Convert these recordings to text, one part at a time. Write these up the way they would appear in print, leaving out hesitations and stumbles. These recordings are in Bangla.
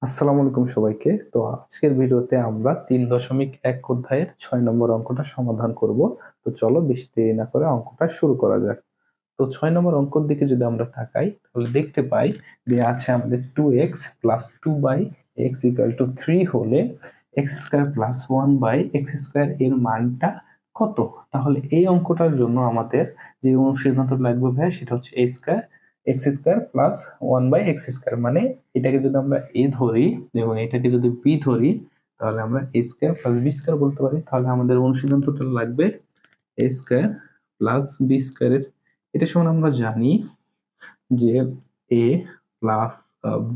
আসসালামু আলাইকুম সবাইকে। তো আজকের ভিডিওতে আমরা ৩.১ অধ্যায়ের ৬ নম্বর অঙ্কটা সমাধান করব। তো চলো বেশি দেরি না করে অঙ্কটা শুরু করা যাক। তো ৬ নম্বর অঙ্কর দিকে যদি আমরা তাকাই তাহলে দেখতে পাই দেয়া আছে আমাদের 2x plus 2/x equal to 3 হলে x square plus 1/x square এর মানটা কত? তাহলে এই অঙ্কটার জন্য আমাদের যে অনুসিদ্ধান্ত লাগবে ভাই সেটা হচ্ছে a square x square plus 1/x square, মানে এটাকে যদি আমরা a ধরি এবং এটাকে যদি b ধরি তাহলে আমরা a square plus b square বলতে পারি। তাহলে আমাদের অনুসিদ্ধান্তটা লাগবে a স্কয়ার প্লাস b স্কয়ারের, এটা সমান আমরা জানি যে a plus b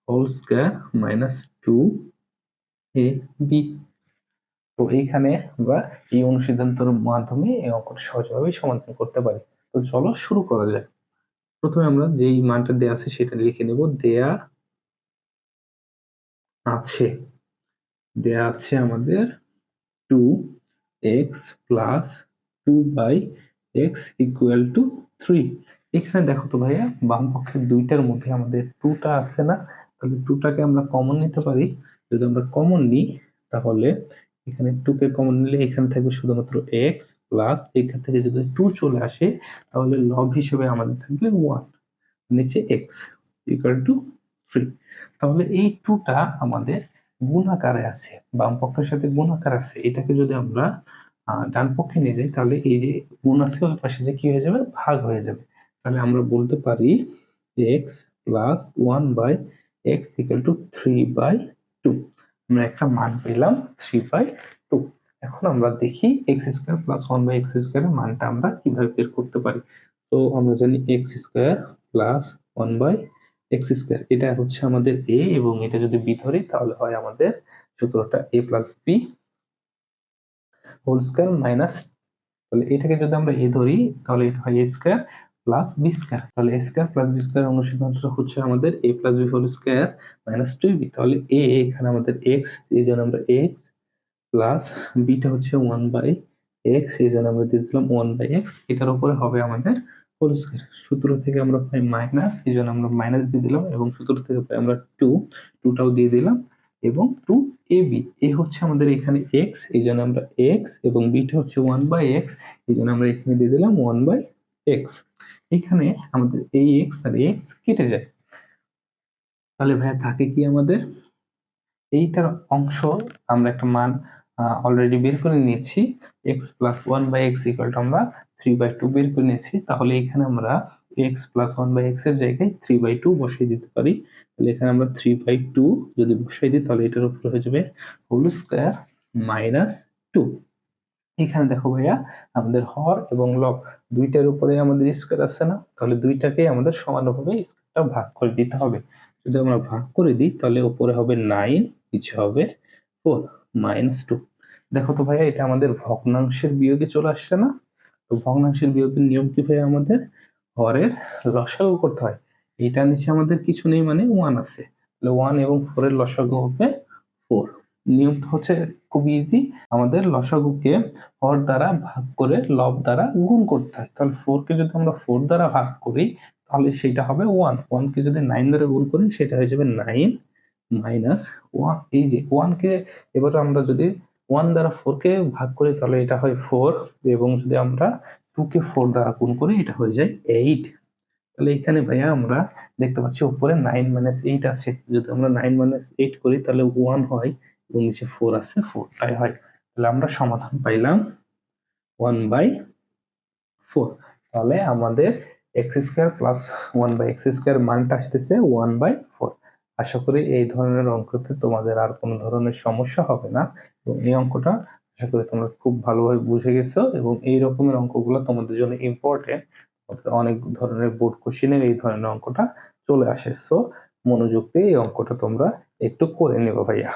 whole square minus 2ab। তো এইখানে আমরা এই অনুসিদ্ধান্তের মাধ্যমে এই অঙ্কটা সহজভাবে সমাধান করতে পারি। তো চলো শুরু করা যাক। প্রথমে আমরা যেই মানটা দেয়া আছে সেটা লিখে নেব। আছে দেয়া আছে আমাদের 2x plus 2/x equal to 3। এখানে দেখো তো ভাইয়া বাম পক্ষের দুইটার মধ্যে আমাদের 2টা আছে না, তাহলে 2টাকে আমরা কমন নিতে পারি। যদি আমরা কমন নিই তাহলে এখানে 2 কে কমন নিলে এখানে থাকবে শুধুমাত্র x প্লাস এখান থেকে যদি 2 চলে আসে তাহলে লব হিসেবে আমাদের থাকবে 1, নিচে x ইকুয়াল টু 3। তাহলে এই 2টা আমাদের গুণ আকারে আছে, বাম পক্ষের সাথে গুণ আকার আছে। এটাকে যদি আমরা ডান পক্ষে নিয়ে যাই তাহলে এই যে গুণ আছে ওই পাশে যে কি হয়ে যাবে, ভাগ হয়ে যাবে। তাহলে আমরা বলতে পারি x plus 1/x equal to 3/2। আমরা একটা মান পেলাম 3/2। এখন আমরা দেখি x স্কয়ার প্লাস 1/x স্কয়ারের মানটা আমরা কিভাবে বের করতে পারি। তো আমরা জানি x square plus 1/x square, এটা হচ্ছে আমাদের a এবং এটা যদি b ধরি তাহলে হয় আমাদের সূত্রটা a plus b whole square minus, তাহলে এটাকে যদি আমরা a ধরি তাহলে এটা হয় a square plus b square. তাহলে a square plus b square অনুসিদ্ধান্তটা হচ্ছে আমাদের a plus b whole square minus 2b। তাহলে a এখানে আমাদের x, এই জন্য আমরা x প্লাস b টা হচ্ছে 1/x, এই জন্য আমরা দিয়ে দিলাম 1/x, এটার উপরে হবে আমাদের হোল স্কয়ার। সূত্র থেকে আমরা পাই মাইনাস, এই জন্য আমরা মাইনাস দিয়ে দিলাম এবং সূত্র থেকে পাই আমরা 2টাও দিয়ে দিলাম এবং 2ab। এ হচ্ছে আমাদের এখানে x, এই জন্য আমরা x, এবং b টা হচ্ছে 1/x, এই জন্য আমরা এখানে দিয়ে দিলাম 1/x। এখানে আমাদের এই x আর x কেটে যায়, তাহলে ভাইয়া থাকে কি আমাদের এইটার অংশ আমরা একটা মান অলরেডি বের করে নিয়েছি। x plus 1/x equal to আমরা 3/2 বের করে নিয়েছি। তাহলে এখানে আমরা x প্লাস 1/x এর জায়গায় 3/2 বসিয়ে দিতে পারি। তাহলে এখানে আমরা 3/2 যদি বসাই দিই তাহলে এটার উপরে হয়ে যাবে হোল স্কয়ার মাইনাস 2। এখানে দেখো ভাইয়া আমাদের হর এবং লব দুইটার উপরে আমাদের স্কয়ার আছে না, তাহলে দুইটাকে আমাদের সমানভাবে স্কয়ারটা ভাগ করে দিতে হবে। যদি আমরা ভাগ করে দিই তাহলে উপরে হবে 9, নিচে হবে 4 মাইনাস 2। দেখো তো ভাইয়া এটা আমাদের ভগ্নাংশের বিয়োগে চলে আসছে না। তো ভগ্নাংশের বিয়োগের নিয়ম কি ভাইয়া, আমাদের হরের লসাগু করতে হয়। এটা নিচে আমাদের কিছু নেই মানে 1 আছে, তাহলে 1 এবং 4 এর লসাগু হবে 4। নিয়মটা হচ্ছে খুব ইজি, আমাদের লসাগুকে হর দ্বারা ভাগ করে লব দ্বারা গুণ করতে হয়। তাহলে 4 কে যদি আমরা 4 দ্বারা ভাগ করি তাহলে সেটা হবে 1, 1 কে যদি 9 দ্বারা গুণ করি সেটা হয়ে যাবে 9 মাইনাস 1। এই যে 1 কে এবার আমরা যদি 1 দ্বারা 4 কে ভাগ করি তাহলে এটা হয় 4, এবং যদি আমরা 2 কে 4 দ্বারা গুণ করি এটা হয়ে যায় 8। তাহলে এখানে ভাইয়া আমরা দেখতে পাচ্ছি উপরে 9 মাইনাস 8 আছে, যদি আমরা 9 মাইনাস 8 করি তাহলে 1 হয় এবং নিচে 4 আছে, 4টাই হয়। তাহলে আমরা সমাধান পাইলাম 1/4। তাহলে আমাদের x square plus 1/x square মানটা আসতেছে 1/4। আশা করি এই ধরনের অঙ্কতে তোমাদের আর কোনো ধরনের সমস্যা হবে না, এবং এই অঙ্কটা আশা করি তোমরা খুব ভালোভাবে বুঝে গেছো এবং এই রকমের অঙ্কগুলো তোমাদের জন্য ইম্পর্টেন্ট। অনেক ধরনের বোর্ড কোশ্চেনে এই ধরনের অঙ্কটা চলে আসে, সো মনোযোগ দিয়ে এই অঙ্কটা তোমরা একটু করে নেবে ভাইয়া।